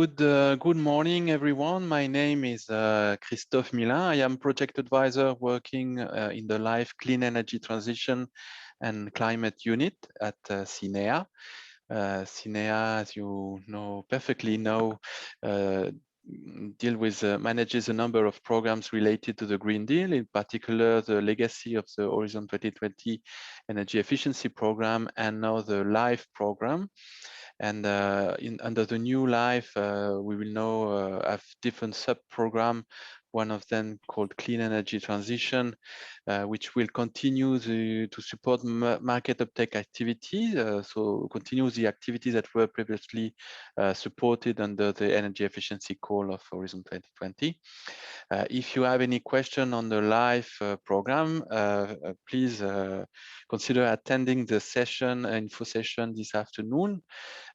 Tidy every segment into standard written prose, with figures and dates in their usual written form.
Good morning, everyone. My name is Christophe Milin. I am project advisor working in the Life Clean Energy Transition and Climate Unit at CINEA. CINEA, as you perfectly know, manages a number of programs related to the Green Deal, in particular the legacy of the Horizon 2020 Energy Efficiency Program and now the LIFE program. And under the new LIFE, we will now have different sub-programs, one of them called Clean Energy Transition, which will continue to support market uptake activities, so continue the activities that were previously supported under the energy efficiency call of Horizon 2020. If you have any question on the LIFE program, please consider attending the info session this afternoon,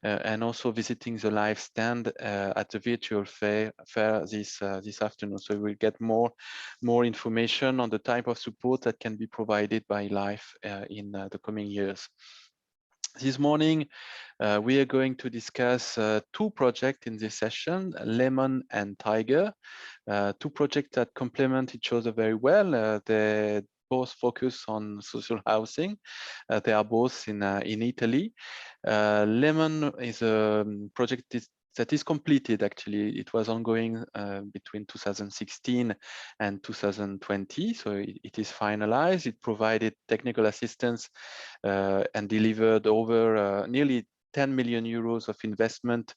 and also visiting the LIFE stand at the virtual fair this afternoon. So we'll get more information on the type of support that can be provided by LIFE in the coming years. This morning, we are going to discuss two projects in this session, Lemon and Tiger, two projects that complement each other very well. They both focus on social housing. They are both in Italy. Lemon is a project that is completed, actually. It was ongoing between 2016 and 2020, so it is finalized. It provided technical assistance and delivered over nearly 10 million euros of investment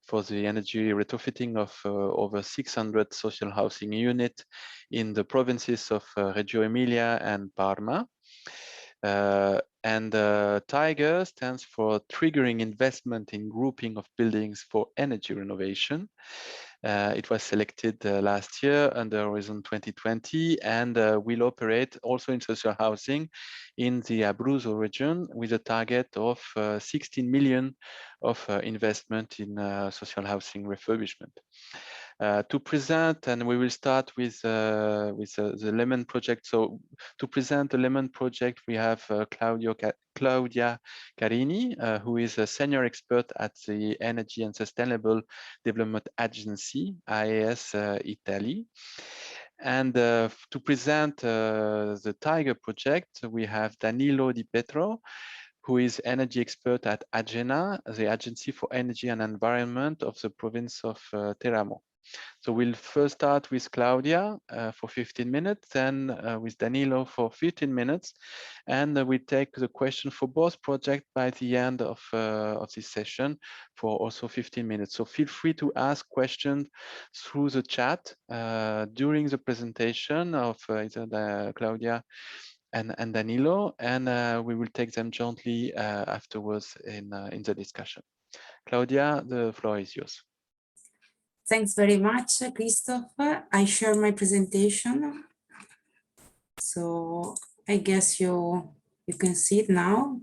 for the energy retrofitting of over 600 social housing units in the provinces of Reggio Emilia and Parma. Tiger stands for Triggering Investment in Grouping of Buildings for Energy Renovation. It was selected last year under Horizon 2020 and will operate also in social housing in the Abruzzo region with a target of 16 million of investment in social housing refurbishment. To present, and we will start with the Lemon project. So to present the Lemon project, we have Claudia Carini, who is a senior expert at the Energy and Sustainable Development Agency, AES Italy. And to present the Tiger project, we have Danilo Di Petro, who is energy expert at AGENA, the Agency for Energy and Environment of the province of Teramo. So we'll first start with Claudia for 15 minutes, then with Danilo for 15 minutes, and we take the question for both projects by the end of this session for also 15 minutes. So feel free to ask questions through the chat during the presentation of either Claudia and Danilo, and we will take them jointly afterwards in the discussion. Claudia, the floor is yours. Thanks very much, Christophe. I share my presentation. So I guess you can see it now.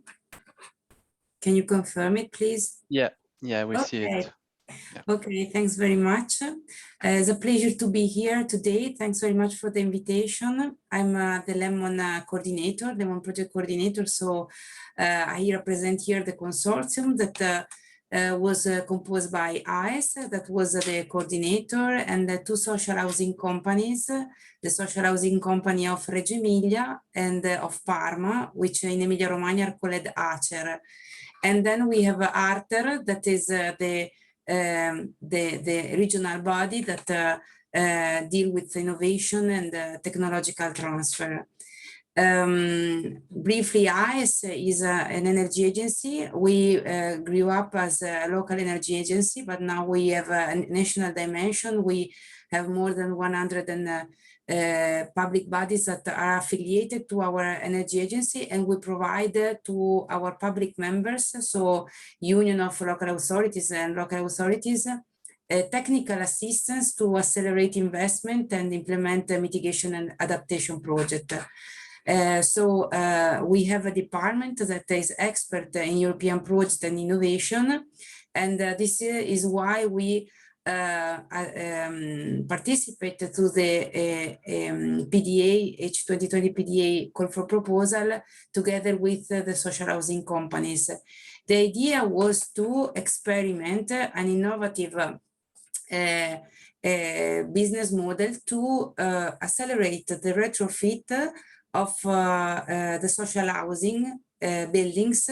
Can you confirm it, please? Yeah, we see it. Yeah. Okay, thanks very much. It's a pleasure to be here today. Thanks very much for the invitation. I'm the Lemon coordinator, Lemon project coordinator. So I represent here the consortium that was composed by AES, that was the coordinator, and the two social housing companies, the social housing company of Reggio Emilia and of Parma, which in Emilia-Romagna are called ACER. And then we have ARTER, that is the regional body that deal with innovation and technological transfer. Briefly, AES is an energy agency. We grew up as a local energy agency, but now we have a national dimension. We have more than 100 public bodies that are affiliated to our energy agency, and we provide to our public members, so Union of Local Authorities and local authorities, technical assistance to accelerate investment and implement a mitigation and adaptation project. We have a department that is expert in European projects and innovation, and this is why we participate to the PDA, H2020 PDA call for proposal together with the social housing companies. The idea was to experiment an innovative business model to accelerate the retrofit of the social housing buildings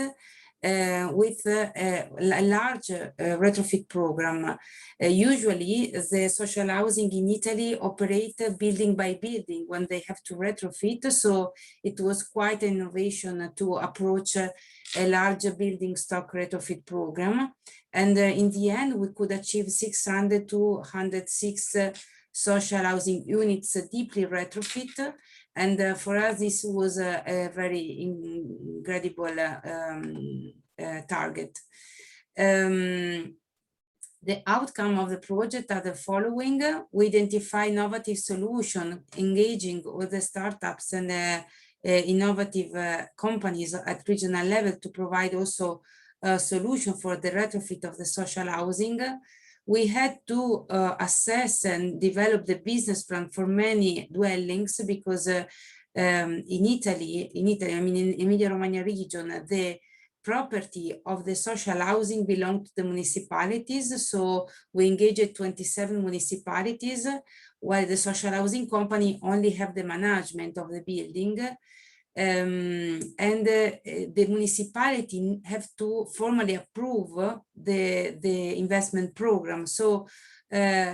with a large retrofit program. Usually, the social housing in Italy operate building by building when they have to retrofit. So it was quite an innovation to approach a large building stock retrofit program. And in the end, we could achieve 600 to 106 social housing units deeply retrofit. And for us, this was a very incredible target. The outcome of the project are the following. We identify innovative solutions, engaging with the startups and innovative companies at regional level to provide also a solution for the retrofit of the social housing. We had to assess and develop the business plan for many dwellings because in Italy, I mean in Emilia-Romagna region, the property of the social housing belonged to the municipalities. So we engaged 27 municipalities, while the social housing company only have the management of the building. The municipality have to formally approve the investment program. So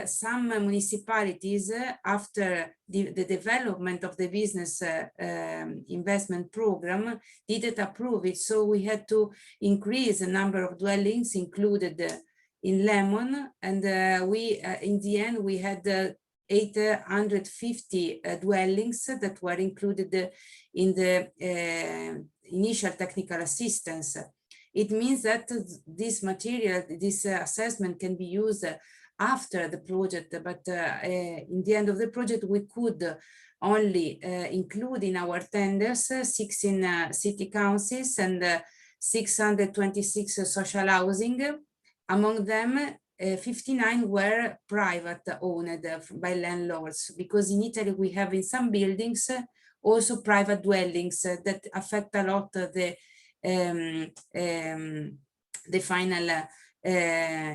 some municipalities, after the development of the business investment program, didn't approve it. So we had to increase the number of dwellings included in Lemon. And in the end, we had 850 dwellings that were included in the initial technical assistance. It means that this material, this assessment can be used after the project, but in the end of the project, we could only include in our tenders 16 city councils and 626 social housing. Among them, 59 were private owned by landlords, because in Italy we have in some buildings also private dwellings that affect a lot the final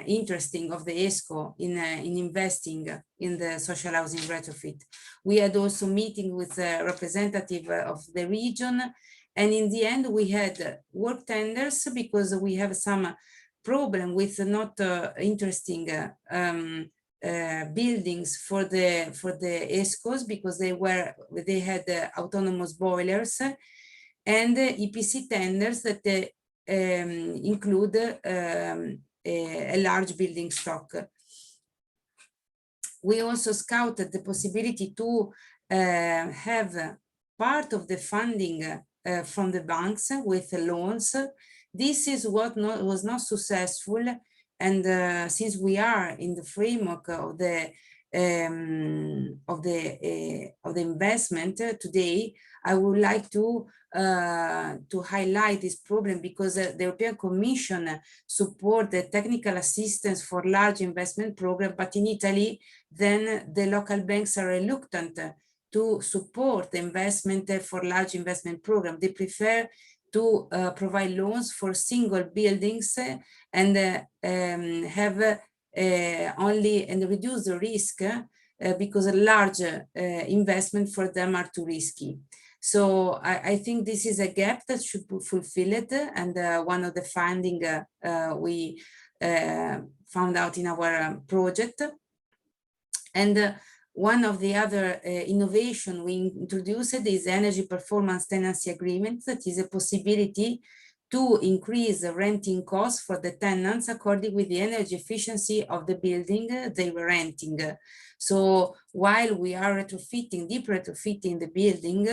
interesting of the ESCO in investing in the social housing retrofit. We had also meeting with a representative of the region, and in the end we had work tenders because we have some problem with not interesting buildings for the ESCOs because they had autonomous boilers, and EPC tenders that include a large building stock. We also scouted the possibility to have part of the funding from the banks with loans. This is what was not successful, and since we are in the framework of the investment today, I would like to highlight this problem, because the European Commission support the technical assistance for large investment program, but in Italy, then the local banks are reluctant to support the investment for large investment program. They prefer to provide loans for single buildings and have only and reduce the risk because a large investment for them are too risky. So I think this is a gap that should be fulfilled, and one of the findings we found out in our project. And one of the other innovation we introduced is energy performance tenancy agreement. That is a possibility to increase the renting costs for the tenants according with the energy efficiency of the building they were renting. So while we are retrofitting, deep retrofitting the building,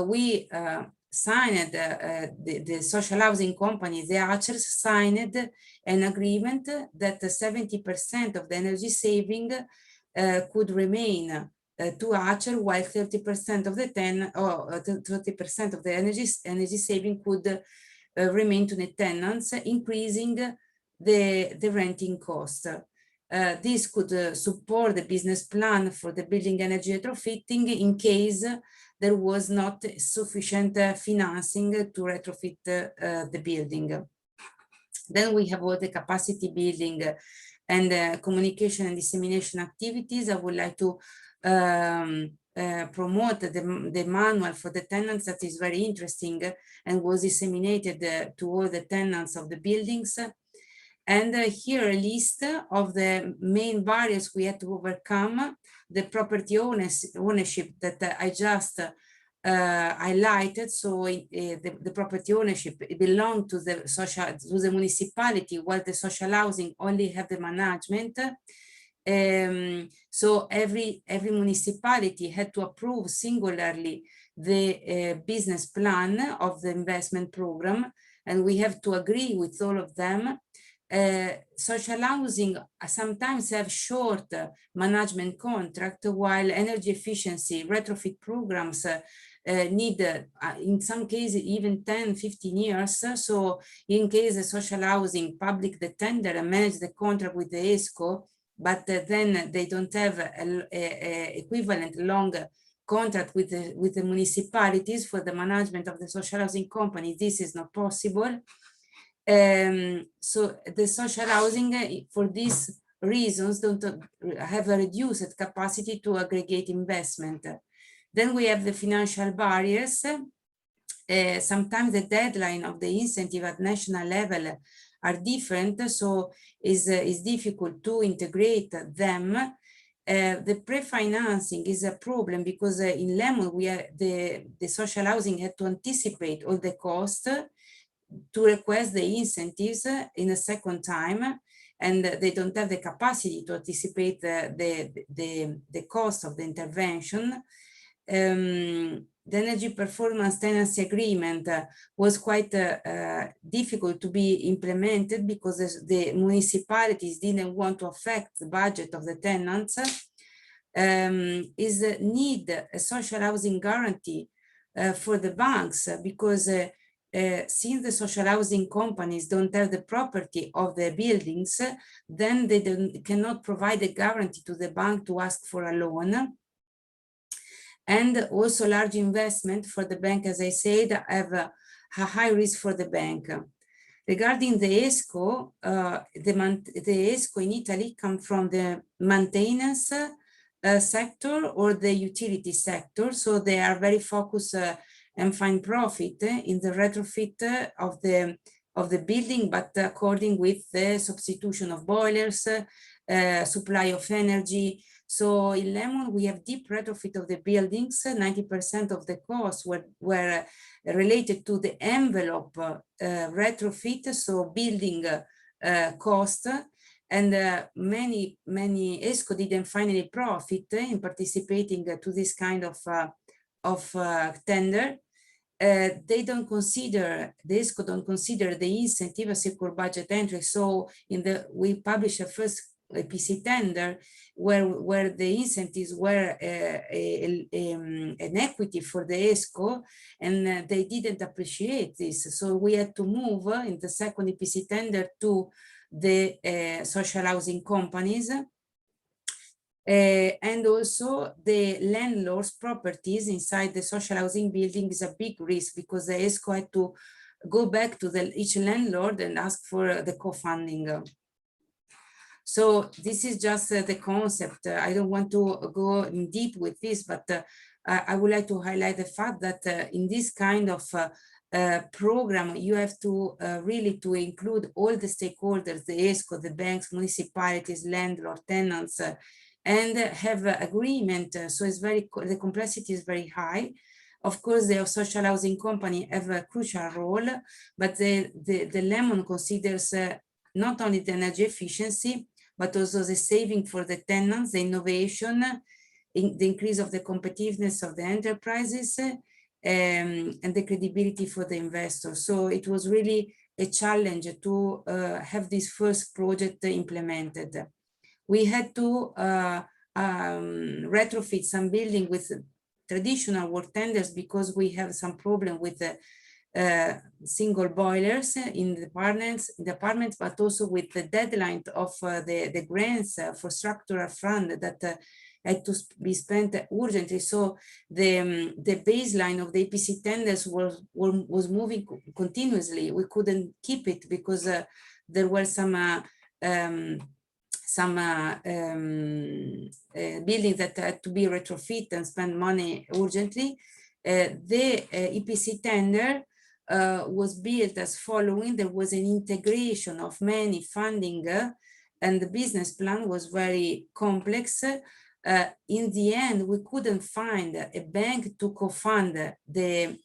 we signed, the social housing company, the Acer, signed an agreement that 70% of the energy saving could remain to Acer, while 30% of the 30% of the energy saving could remain to the tenants, increasing the renting cost. This could support the business plan for the building energy retrofitting in case there was not sufficient financing to retrofit the building. Then we have all the capacity building and communication and dissemination activities. I would like to promote the manual for the tenants that is very interesting and was disseminated to all the tenants of the buildings. And here a list of the main barriers we had to overcome. The property ownership that I just highlighted. So the property ownership belonged to the municipality, while the social housing only have the management. So every municipality had to approve singularly the business plan of the investment program, and we have to agree with all of them. Social housing sometimes have short management contract, while energy efficiency retrofit programs need, in some cases, even 10-15 years. So in case the social housing public the tender and manage the contract with the ESCO, but then they don't have a equivalent long contract with the municipalities for the management of the social housing company, this is not possible. So the social housing, for these reasons, don't have a reduced capacity to aggregate investment. Then we have the financial barriers. Sometimes the deadline of the incentive at national level are different, so it's difficult to integrate them. The pre-financing is a problem because in Lemon the social housing had to anticipate all the costs to request the incentives in a second time, and they don't have the capacity to anticipate the cost of the intervention. The energy performance tenancy agreement was quite difficult to be implemented because the municipalities didn't want to affect the budget of the tenants. Is need a social housing guarantee for the banks because since the social housing companies don't have the property of the buildings, then they cannot provide a guarantee to the bank to ask for a loan. And also large investment for the bank, as I said, have a high risk for the bank. Regarding the ESCO, the ESCO in Italy come from the maintenance sector or the utility sector. So they are very focused and find profit in the retrofit of the building, but according with the substitution of boilers, supply of energy. So in Lemon, we have deep retrofit of the buildings. 90% of the costs were related to the envelope retrofit, so building cost. And many ESCO didn't find any profit in participating to this kind of tender. They don't consider, the ESCO don't consider the incentive a secure budget entry. So we published a first EPC tender where the incentives were an equity for the ESCO, and they didn't appreciate this. So we had to move in the second EPC tender to the social housing companies. And also the landlord's properties inside the social housing building is a big risk because the ESCO had to go back to each landlord and ask for the co-funding. So this is just the concept. I don't want to go in deep with this, but I would like to highlight the fact that in this kind of program, you have to really to include all the stakeholders, the ESCO, the banks, municipalities, landlord, tenants, and have agreement. So it's the complexity is very high. Of course, the social housing company have a crucial role, but the Lemon considers not only the energy efficiency, but also the saving for the tenants, the innovation, the increase of the competitiveness of the enterprises, and the credibility for the investors. So it was really a challenge to have this first project implemented. We had to retrofit some building with traditional work tenders because we have some problem with the single boilers in the apartments, but also with the deadline of the grants for structural fund that had to be spent urgently. So the baseline of the EPC tenders was moving continuously. We couldn't keep it because there were some some buildings that had to be retrofit and spend money urgently. The EPC tender was built as following. There was an integration of many funding and the business plan was very complex. In the end, we couldn't find a bank to co-fund the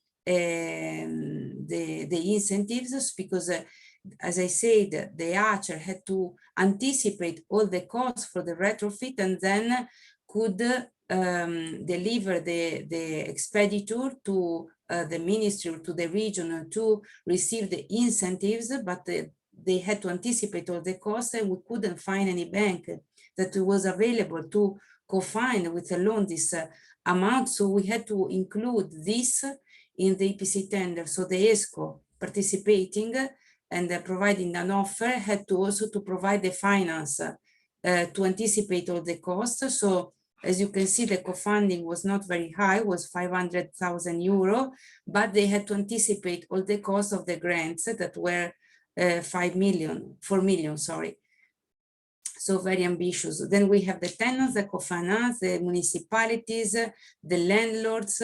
incentives because, as I said, the archer had to anticipate all the costs for the retrofit and then could deliver the expenditure to the ministry or to the region to receive the incentives, but they had to anticipate all the costs and we couldn't find any bank that was available to co-fund with a loan this amount. So we had to include this in the EPC tender. So the ESCO participating and providing an offer had to also to provide the finance to anticipate all the costs. So as you can see, the co-funding was not very high, was 500,000 euro, but they had to anticipate all the costs of the grants that were 4 million, sorry. So very ambitious. Then we have the tenants, the co-finance, the municipalities, the landlords,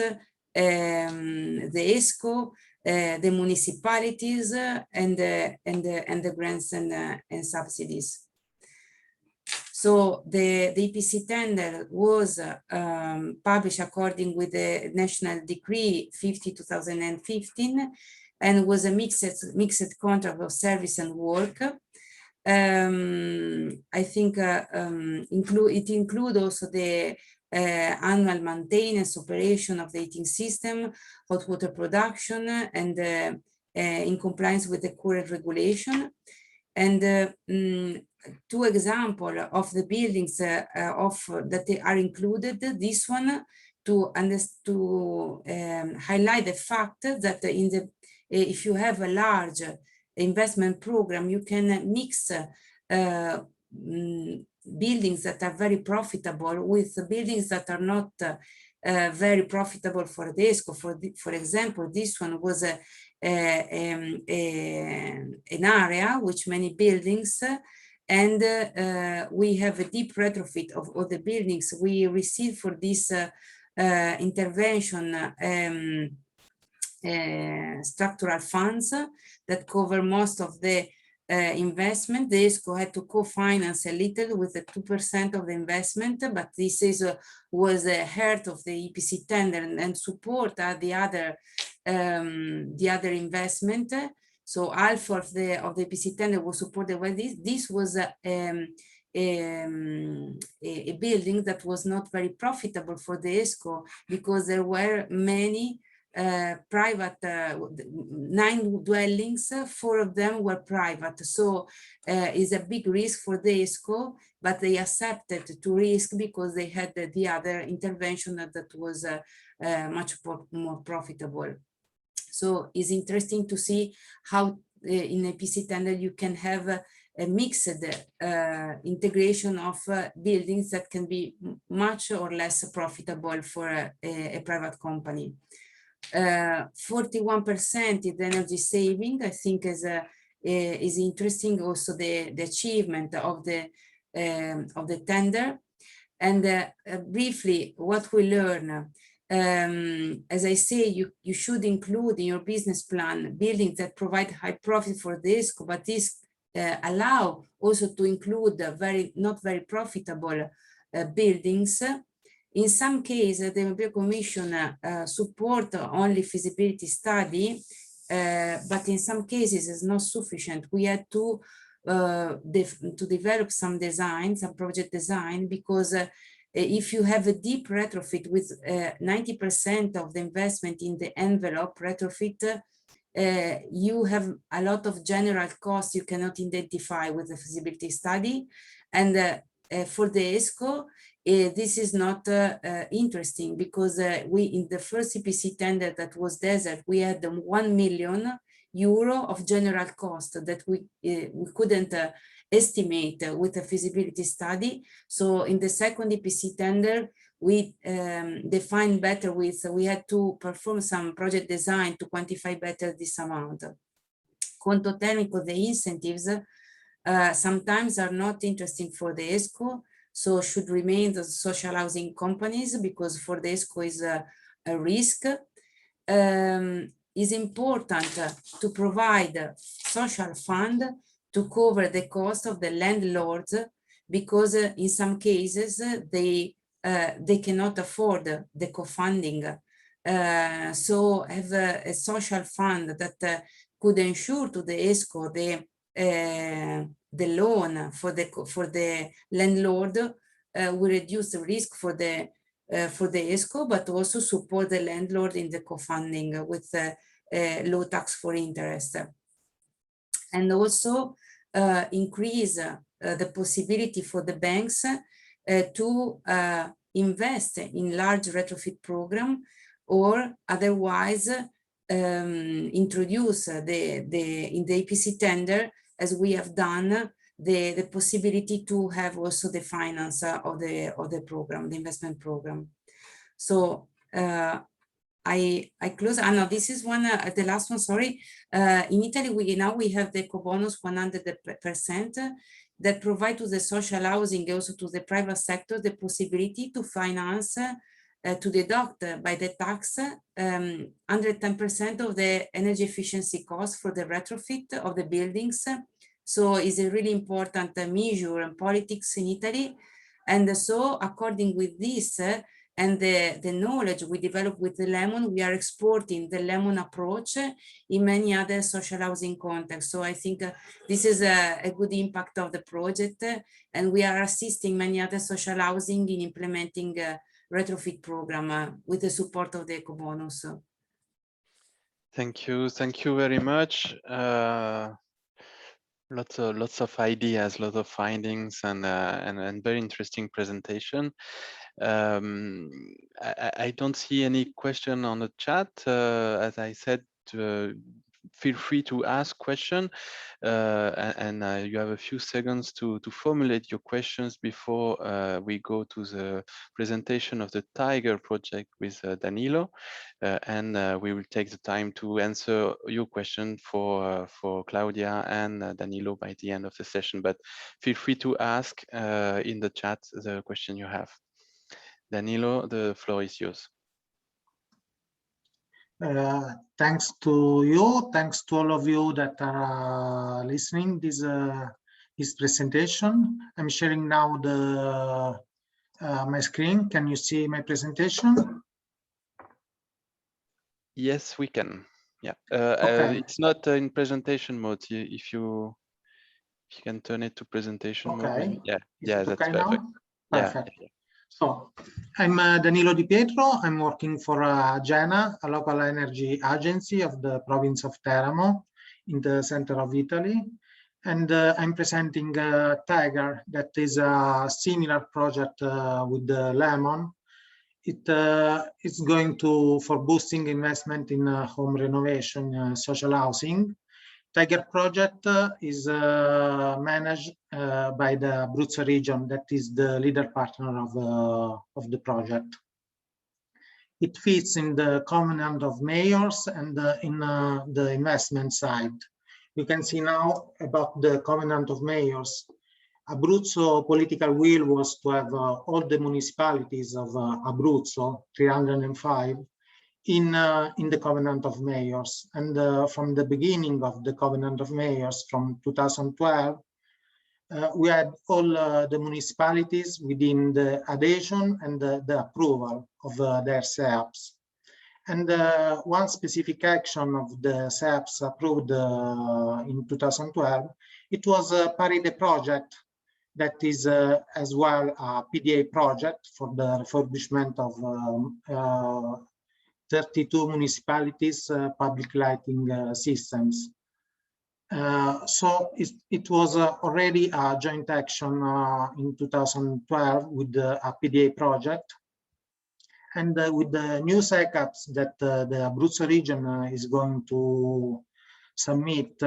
the ESCO, the municipalities, and the grants and subsidies. So the EPC tender was published according with the National Decree 50/2015 and was a mixed contract of service and work. I think it includes also the annual maintenance operation of the heating system, hot water production, and in compliance with the current regulation. And two examples of the buildings that are included. This one to highlight the fact that if you have a large investment program, you can mix buildings that are very profitable with buildings that are not very profitable for the ESCO. For example, this one was an area which many buildings, and we have a deep retrofit of all the buildings. We received for this intervention structural funds that cover most of the investment. The ESCO had to co-finance a little with the 2% of the investment, but this was the heart of the EPC tender and support the other investment. So half of the EPC tender was supported by this. This was a building that was not very profitable for the ESCO because there were many private, 9 dwellings, 4 of them were private. So it's a big risk for the ESCO, but they accepted to risk because they had the other intervention that was much more profitable. So it's interesting to see how in a EPC tender you can have a mixed integration of buildings that can be much or less profitable for a private company. 41% is energy saving. I think is interesting. Also the achievement of the tender. And briefly, what we learn. As I say, you should include in your business plan buildings that provide high profit for the ESCO, but this allow also to include not very profitable buildings. In some cases, the European Commission support only feasibility study, but in some cases it's not sufficient. We had to develop some design, some project design, because if you have a deep retrofit with 90% of the investment in the envelope retrofit, you have a lot of general costs you cannot identify with the feasibility study. And for the ESCO, this is not interesting because we, in the first EPC tender that was desert, we had €1 million of general cost that we couldn't estimate with a feasibility study. So in the second EPC tender, we defined better we had to perform some project design to quantify better this amount. Conto tecnico, the incentives sometimes are not interesting for the ESCO, so should remain the social housing companies, because for the ESCO is a risk. Is important to provide social fund to cover the cost of the landlords, because in some cases they cannot afford the co-funding. So have a social fund that could ensure to the ESCO the loan for the landlord, will reduce the risk for the ESCO, but also support the landlord in the co-funding with low tax for interest. And also increase the possibility for the banks to invest in large retrofit program, or otherwise introduce in the EPC tender, as we have done, the possibility to have also the finance of the program, the investment program. So I close. No, this is one, the last one, sorry. In Italy, we have the Ecobonus 100% that provide to the social housing, also to the private sector, the possibility to finance, to deduct by the tax 110% of the energy efficiency cost for the retrofit of the buildings. So it's a really important measure in politics in Italy. And so according with this, and the knowledge we developed with the Lemon, we are exporting the Lemon approach in many other social housing contexts. So I think this is a good impact of the project, and we are assisting many other social housing in implementing a retrofit program with the support of the Ecobonus. Thank you very much. Lots of ideas, lots of findings, and very interesting presentation. I don't see any question on the chat. As I said, feel free to ask question, and you have a few seconds to formulate your questions before we go to the presentation of the Tiger project with Danilo, and we will take the time to answer your question for Claudia and Danilo by the end of the session. But feel free to ask in the chat the question you have. Danilo, the floor is yours. Thanks to you, thanks to all of you that are listening this presentation. I'm sharing now my screen. Can you see my presentation? Yes, we can. Yeah, Okay. it's not in presentation mode. If you can turn it to presentation mode. Maybe. Yeah, that's okay perfect. Now? Perfect. Yeah. So I'm Danilo Di Pietro. I'm working for Gena, a local energy agency of the province of Teramo in the center of Italy. And I'm presenting Tiger, that is a similar project with the Lemon. It is going for boosting investment in home renovation, social housing. Tiger project is managed by the Abruzzo region, that is the leader partner of the project. It fits in the Covenant of Mayors and in the investment side. You can see now about the Covenant of Mayors. Abruzzo political will was to have all the municipalities of Abruzzo, 305, in the Covenant of Mayors. And from the beginning of the Covenant of Mayors, from 2012, we had all the municipalities within the adhesion and the approval of their SEAPs. And one specific action of the SEAPs approved in 2012, it was a Paride project that is as well a PDA project for the refurbishment of 32 municipalities public lighting systems. So it was already a joint action in 2012 with the PDA project. And with the new SECAPs that the Abruzzo region is going to submit,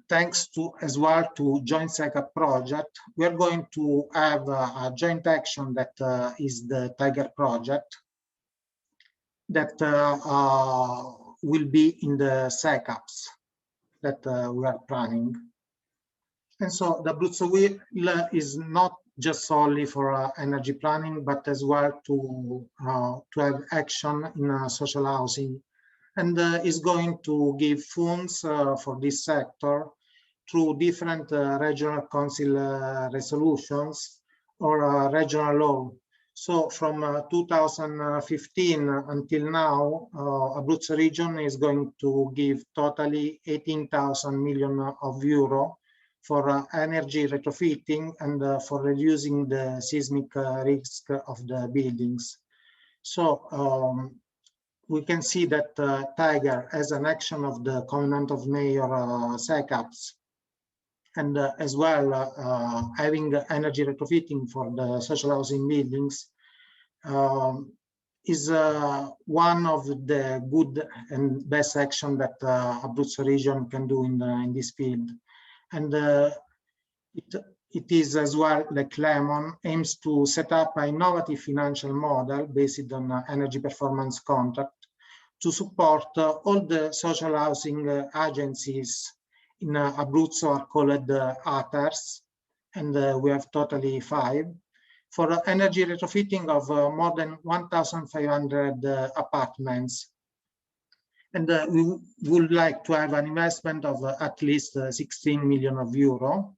thanks to as well to joint SECAP project, we are going to have a joint action that is the Tiger project, that will be in the SECAPs that we are planning. And so the Abruzzo Wheel is not just solely for energy planning, but as well to have action in social housing, and is going to give funds for this sector through different regional council resolutions or regional law. So from 2015 until now, Abruzzo region is going to give totally 18,000 million of euro for energy retrofitting and for reducing the seismic risk of the buildings. So we can see that Tiger, as an action of the Covenant of Mayor SECAPS, and as well having energy retrofitting for the social housing buildings, is one of the good and best action that Abruzzo region can do in this field. And it is as well, like Lemon, aims to set up an innovative financial model based on energy performance contract to support all the social housing agencies in Abruzzo are called ATARs, and we have totally 5, for energy retrofitting of more than 1,500 apartments. And we would like to have an investment of at least 16 million euro.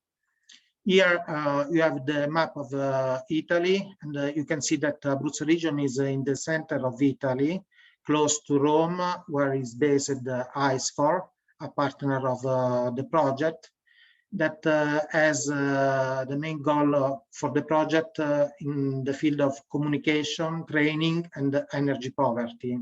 Here you have the map of Italy, and you can see that Abruzzo region is in the center of Italy, close to Rome, where is based ICE4, a partner of the project, that has the main goal for the project in the field of communication, training, and energy poverty.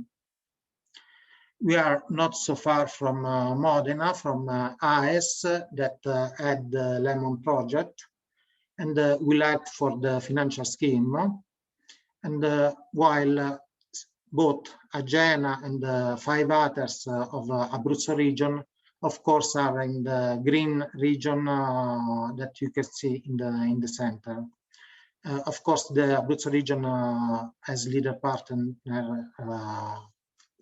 We are not so far from Modena, from AES, that had the Lemon project, and will act for the financial scheme. And while both Agena and 5 others of Abruzzo region, of course, are in the green region that you can see in the center. Of course, the Abruzzo region as leader partner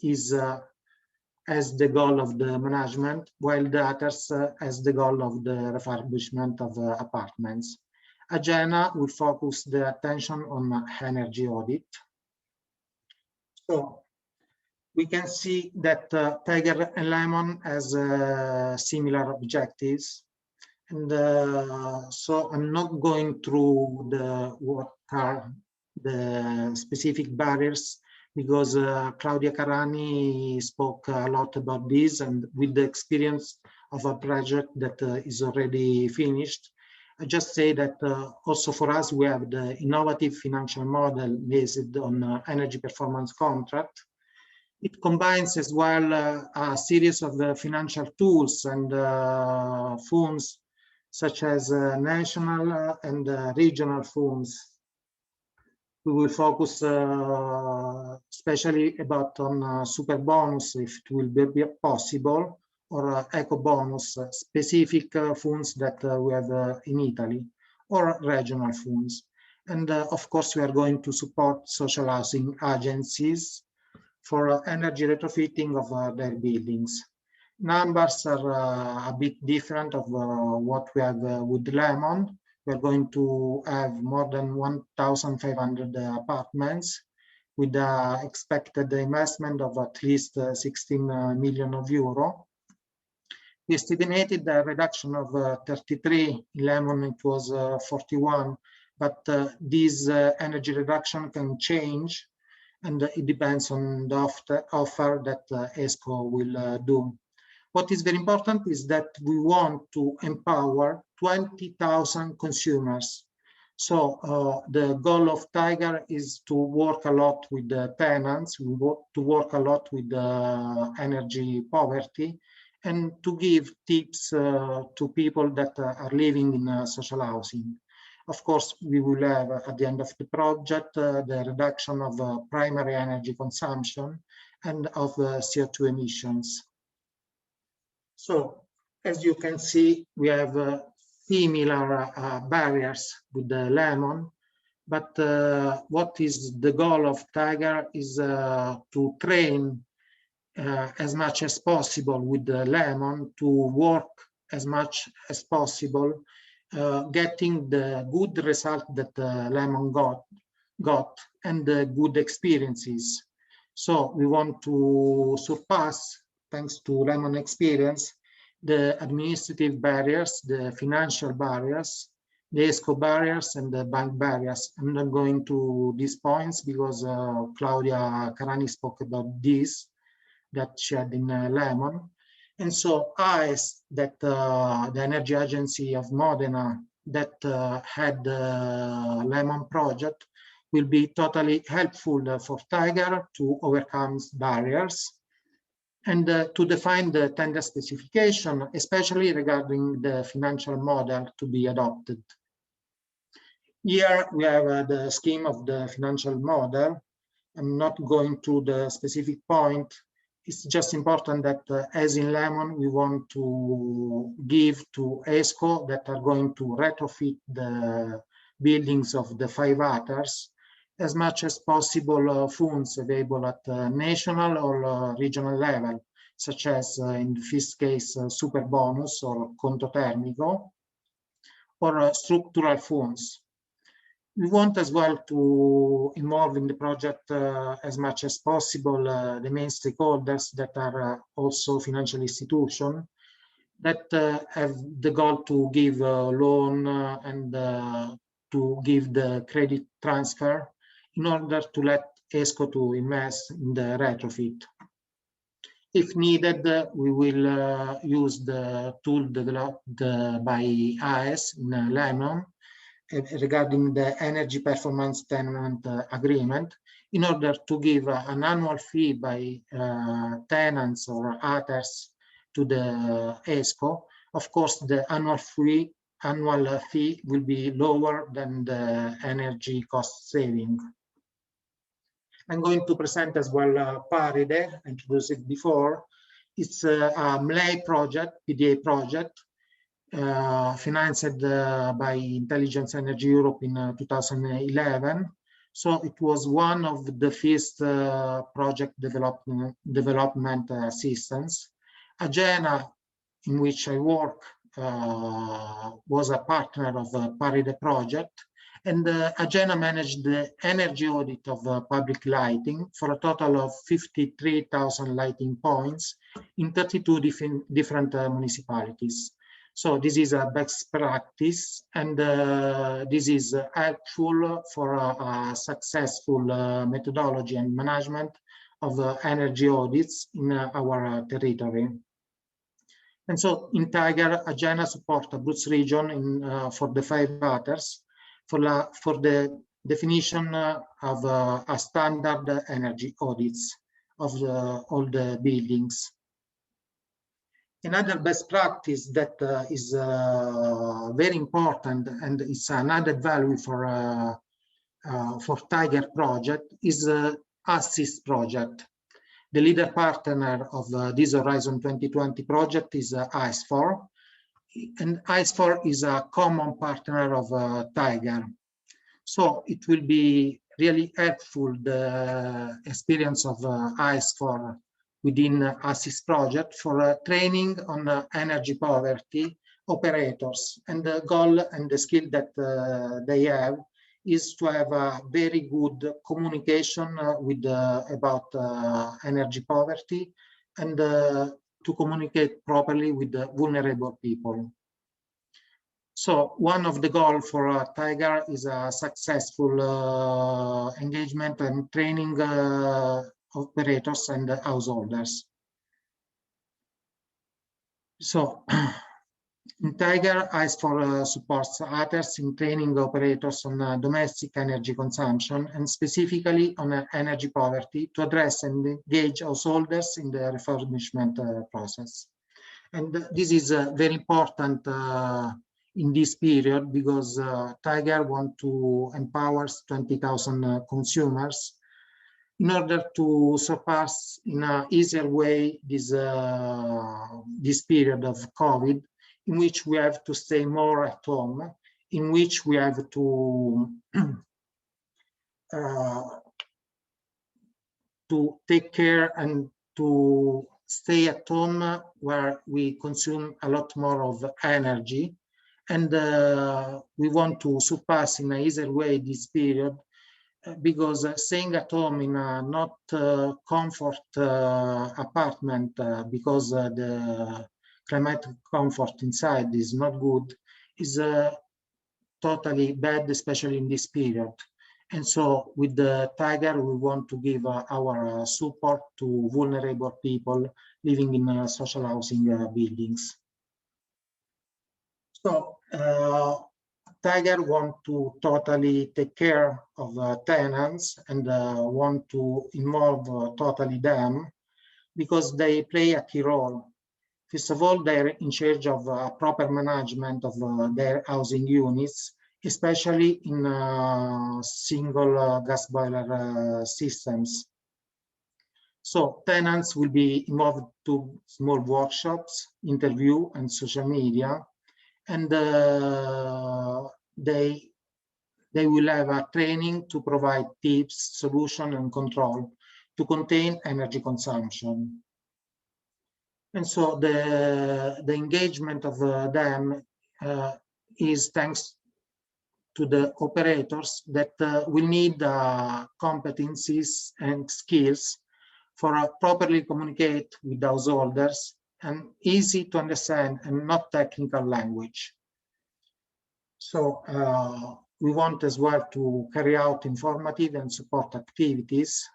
is as the goal of the management, while the others as the goal of the refurbishment of apartments. Agena will focus the attention on energy audit. So we can see that Tiger and Lemon has similar objectives. And so I'm not going through what are the specific barriers, because Claudia Carani spoke a lot about this, and with the experience of a project that is already finished. I just say that also for us, we have the innovative financial model based on energy performance contract. It combines as well a series of financial tools and funds, such as national and regional funds. We will focus especially on super bonus, if it will be possible, or eco bonus, specific funds that we have in Italy, or regional funds. And of course, we are going to support social housing agencies for energy retrofitting of their buildings. Numbers are a bit different of what we have with Lemon. We're going to have more than 1,500 apartments with expected investment of at least 16 million euro. We estimated a reduction of 33, in Lemon it was 41, but this energy reduction can change, and it depends on the offer that ESCO will do. What is very important is that we want to empower 20,000 consumers. So the goal of Tiger is to work a lot with the tenants, we want to work a lot with the energy poverty, and to give tips to people that are living in social housing. Of course, we will have at the end of the project the reduction of primary energy consumption and of CO2 emissions. So, as you can see, we have similar barriers with the Lemon, but what is the goal of Tiger is to train as much as possible with the Lemon, to work as much as possible getting the good result that Lemon got and the good experiences. So we want to surpass, thanks to Lemon experience, the administrative barriers, the financial barriers, the ESCO barriers, and the bank barriers. I'm not going to these points because Claudia Carani spoke about this, that she had in Lemon. And so AES, that the Energy Agency of Modena, that had the Lemon project, will be totally helpful for Tiger to overcome barriers and to define the tender specification, especially regarding the financial model to be adopted. Here we have the scheme of the financial model. I'm not going to the specific point. It's just important that as in Lemon, we want to give to ESCO that are going to retrofit the buildings of the 5 ATARs as much as possible funds available at national or regional level, such as in this case, super bonus or conto termico, or structural funds. We want as well to involve in the project as much as possible the main stakeholders that are also financial institutions that have the goal to give a loan and to give the credit transfer in order to let ESCO to invest in the retrofit. If needed, we will use the tool developed by AES in Lemon regarding the energy performance tenant agreement in order to give an annual fee by tenants or others to the ESCO. Of course, the annual fee will be lower than the energy cost saving. I'm going to present as well Paride, introduced it before. It's a MLE project, PDA project, financed by Intelligence Energy Europe in 2011. So it was one of the first project development assistance. Agena, in which I work, was a partner of the Paride project, and Agena managed the energy audit of public lighting for a total of 53,000 lighting points in 32 different municipalities. So this is a best practice, and this is helpful for a successful methodology and management of energy audits in our territory. And so in Tiger, Agena supports Abruzzo region for the 5 ATARs for the definition of a standard energy audits of all the buildings. Another best practice that is very important and it's an added value for Tiger project is ASSIS project. The leader partner of this Horizon 2020 project is ICE4, and ICE4 is a common partner of Tiger. So it will be really helpful, the experience of ICE4 within ASSIS project for training on energy poverty operators. And the goal and the skill that they have is to have a very good communication with about energy poverty and to communicate properly with the vulnerable people. So one of the goals for Tiger is a successful engagement and training operators and householders. So in Tiger, ICE4 supports others in training operators on domestic energy consumption and specifically on energy poverty to address and engage householders in the refurbishment process. And this is very important in this period because Tiger wants to empower 20,000 consumers in order to surpass in an easier way this period of COVID, in which we have to stay more at home, in which we have to take care and to stay at home where we consume a lot more of energy And we want to surpass in an easier way this period because staying at home in a not comfort apartment because the climatic comfort inside is not good is totally bad, especially in this period. And so with the Tiger, we want to give our support to vulnerable people living in social housing buildings. So Tiger want to totally take care of tenants and want to involve totally them because they play a key role. First of all, they're in charge of proper management of their housing units, especially in single gas boiler systems. So tenants will be involved to small workshops, interview, and social media, and they will have a training to provide tips, solution, and control to contain energy consumption. And so the engagement of them is thanks to the operators that will need competencies and skills for properly communicate with householders and easy to understand and not technical language. So we want as well to carry out informative and support activities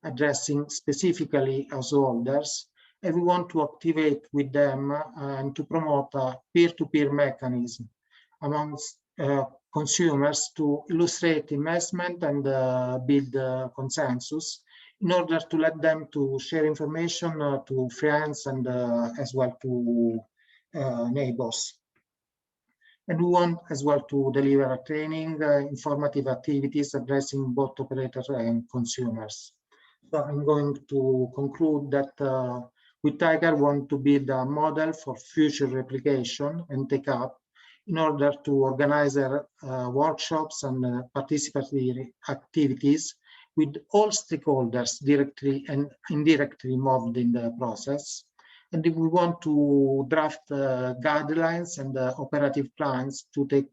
addressing specifically householders, and we want to activate with them and to promote a peer-to-peer mechanism amongst consumers to illustrate investment and build consensus in order to let them to share information to friends and as well to neighbors. And we want as well to deliver a training, informative activities addressing both operators and consumers. So I'm going to conclude that we Tiger want to build a model for future replication and take up in order to organize workshops and participatory activities with all stakeholders directly and indirectly involved in the process. And if we want to draft guidelines and operative plans to take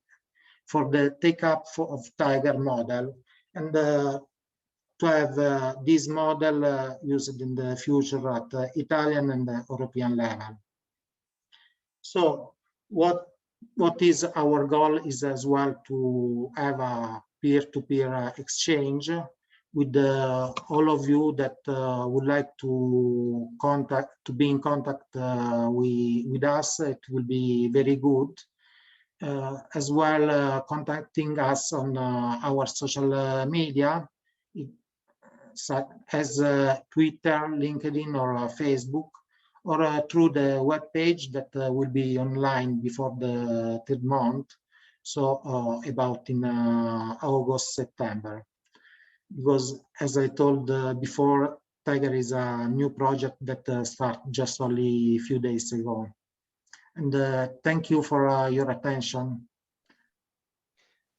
for the take-up of Tiger model and to have this model used in the future at Italian and European level. So what is our goal is as well to have a peer-to-peer exchange with all of you that would like to be in contact with us. It will be very good. As well, contacting us on our social media, such as Twitter, LinkedIn, or Facebook, or through the web page that will be online before the third month, so about in August, September. Because as I told before, Tiger is a new project that started just only a few days ago. And thank you for your attention.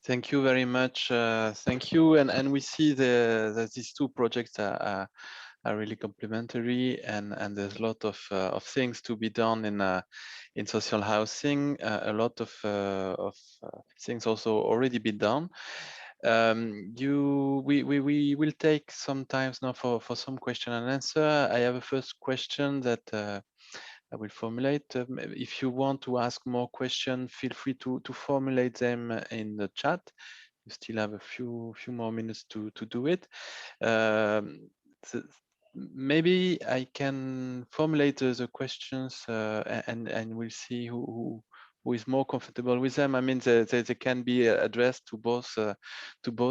Thank you very much. Thank you. And we see that these two projects are really complementary, and there's a lot of things to be done in social housing. A lot of things also already been done. We will take some time now for some question and answer. I have a first question that I will formulate. If you want to ask more questions, feel free to formulate them in the chat. You still have a few more minutes to do it. Maybe I can formulate the questions and we'll see who is more comfortable with them. I mean, they can be addressed to both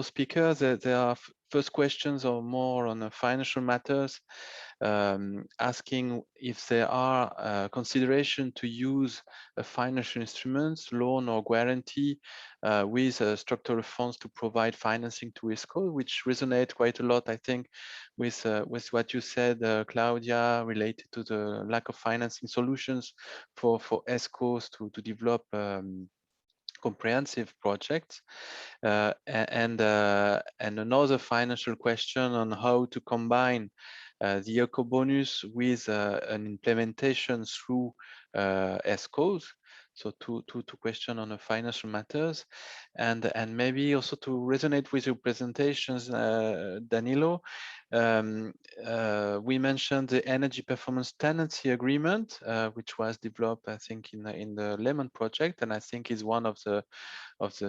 speakers. Their first questions are more on financial matters, asking if there are consideration to use financial instruments, loan or guarantee with structural funds to provide financing to ESCO, which resonate quite a lot, I think, with what you said, Claudia, related to the lack of financing solutions for ESCOs to develop comprehensive projects, and another financial question on how to combine the Eco-bonus with an implementation through ESCOs. So two questions on the financial matters, and maybe also to resonate with your presentations, Danilo. We mentioned the energy performance tenancy agreement, which was developed, I think, in the Lemon project, and I think is one of the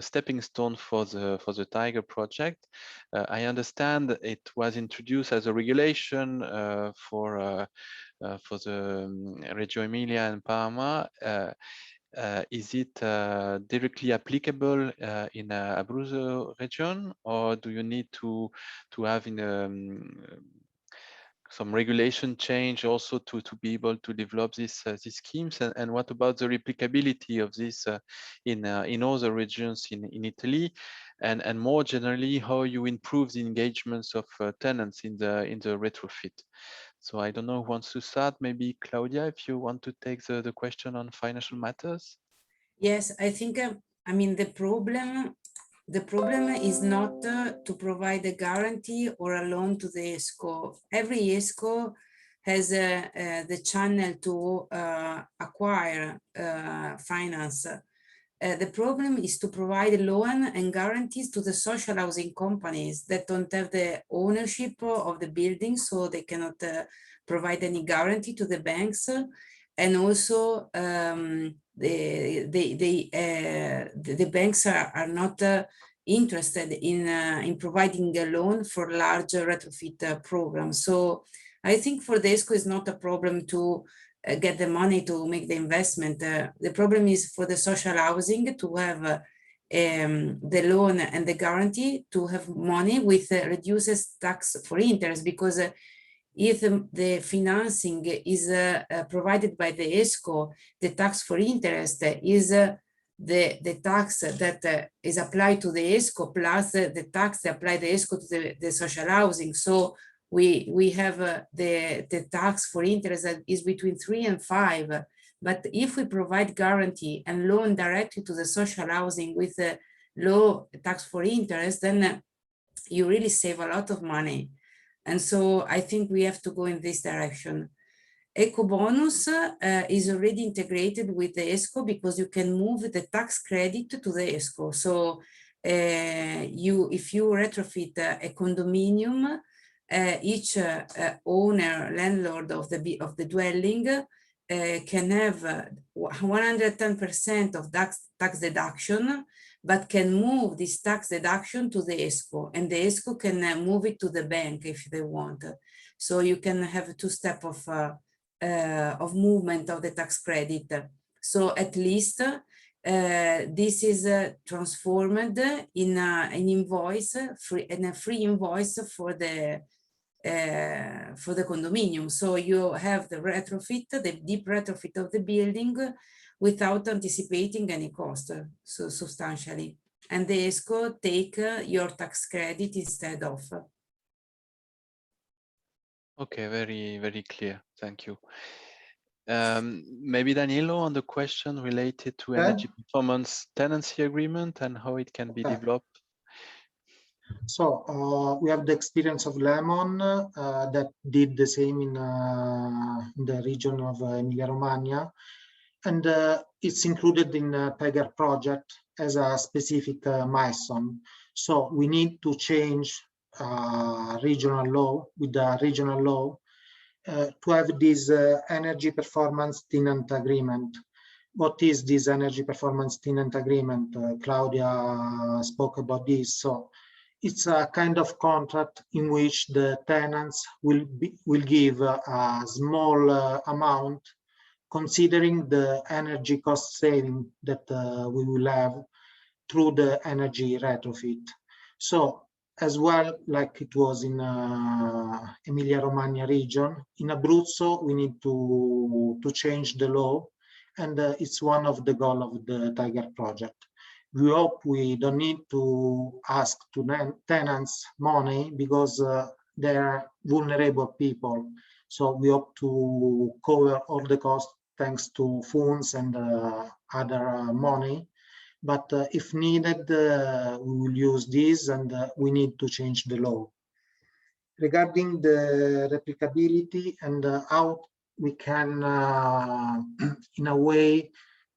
stepping stone for the Tiger project. I understand it was introduced as a regulation for the Reggio Emilia and Parma. Is it directly applicable in Abruzzo region, or do you need to have in some regulation change also to be able to develop these schemes? And what about the replicability of this in other regions in Italy, and more generally, how you improve the engagements of tenants in the retrofit? So I don't know who wants to start. Maybe Claudia, if you want to take the question on financial matters. Yes, I think, I mean, the problem is not to provide a guarantee or a loan to the ESCO. Every ESCO has the channel to acquire finance. The problem is to provide loan and guarantees to the social housing companies that don't have the ownership of the building, so they cannot provide any guarantee to the banks. And also the banks are not interested in providing a loan for larger retrofit programs. So I think for the ESCO is not a problem to get the money to make the investment. The problem is for the social housing to have the loan and the guarantee to have money with reduces tax for interest, because if the financing is provided by the ESCO, the tax for interest is the tax that is applied to the ESCO plus the tax that applied the ESCO to the social housing. So we have the tax for interest that is between 3 and 5. But if we provide guarantee and loan directly to the social housing with a low tax for interest, then you really save a lot of money. And so I think we have to go in this direction. Ecobonus is already integrated with the ESCO because you can move the tax credit to the ESCO. So if you retrofit a condominium, each owner, landlord of the dwelling can have 110% of tax deduction, but can move this tax deduction to the ESCO, and the ESCO can move it to the bank if they want. So you can have a two-step of movement of the tax credit. So at least this is transformed in an invoice, a free invoice for the condominium. So you have the retrofit, the deep retrofit of the building without anticipating any cost, so substantially. And the ESCO take your tax credit instead of. Okay, very, very clear. Thank you. Maybe Danilo on the question related to energy performance tenancy agreement and how it can be developed. So we have the experience of Lemon that did the same in the region of Emilia-Romagna, and it's included in the Tiger project as a specific milestone. So we need to change regional law with the regional law to have this energy performance tenant agreement. What is this energy performance tenant agreement? Claudia spoke about this. So it's a kind of contract in which the tenants will give a small amount, considering the energy cost saving that we will have through the energy retrofit. So as well, like it was in Emilia-Romagna region, in Abruzzo, we need to change the law, and it's one of the goals of the Tiger project. We hope we don't need to ask to tenants money because they're vulnerable people. So we hope to cover all the costs thanks to funds and other money. But if needed, we will use this, and we need to change the law. Regarding the replicability and how we can, in a way,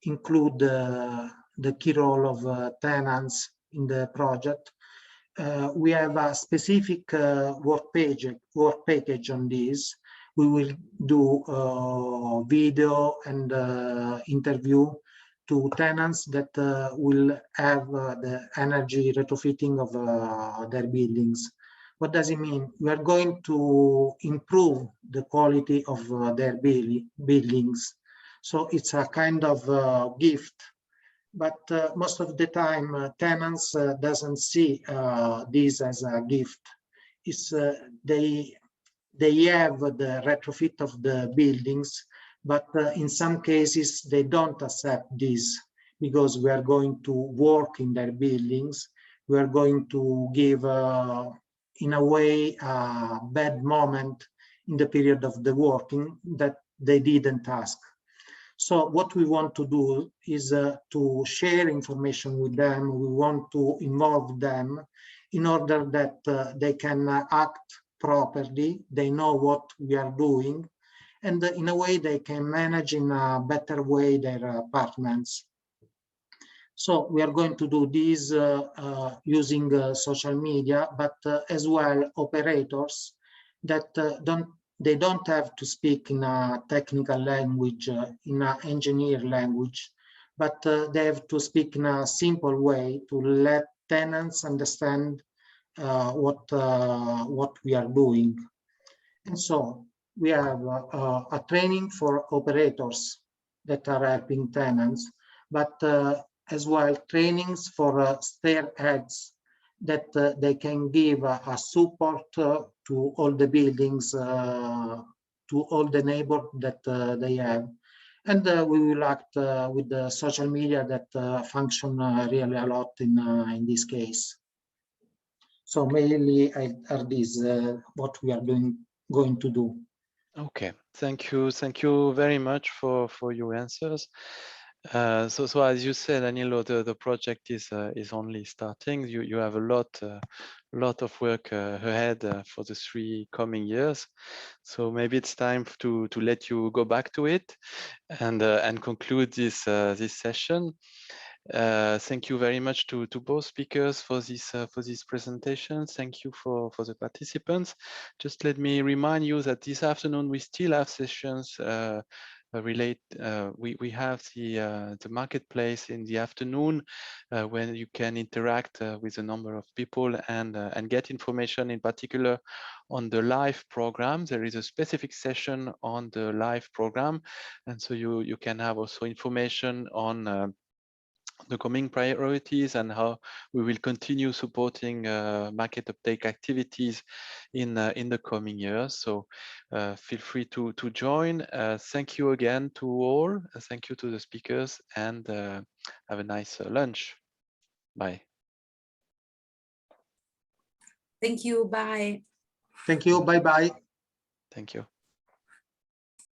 include the key role of tenants in the project. We have a specific work package on this. We will do video and interview to tenants that will have the energy retrofitting of their buildings. What does it mean? We are going to improve the quality of their buildings. So it's a kind of gift, but most of the time tenants doesn't see this as a gift. It's they have the retrofit of the buildings, but in some cases they don't accept this because we are going to work in their buildings. We are going to give, in a way, a bad moment in the period of the working that they didn't ask. So what we want to do is to share information with them. We want to involve them in order that they can act properly. They know what we are doing, and in a way they can manage in a better way their apartments. So we are going to do this using social media, but as well operators that they don't have to speak in a technical language, in an engineer language, but they have to speak in a simple way to let tenants understand what we are doing. And so we have a training for operators that are helping tenants, but as well trainings for stairheads that they can give a support to all the buildings, to all the neighbors that they have. And we will act with the social media that function really a lot in this case. So mainly are these what we are going to do. Okay, thank you very much for your answers. So as you said, Danilo, the project is only starting. You have a lot of work ahead for the 3 coming years. So maybe it's time to let you go back to it and conclude this session. Thank you very much to both speakers for this presentation. Thank you for the participants. Just let me remind you that this afternoon we still have sessions we have the marketplace in the afternoon when you can interact with a number of people and get information, in particular on the live program. There is a specific session on the live program, and so you can have also information on the coming priorities and how we will continue supporting market uptake activities in the coming years. So feel free to join. Thank you again to all. Thank you to the speakers, and have a nice lunch. Bye. Thank you. Bye. Thank you. Bye-bye. Thank you.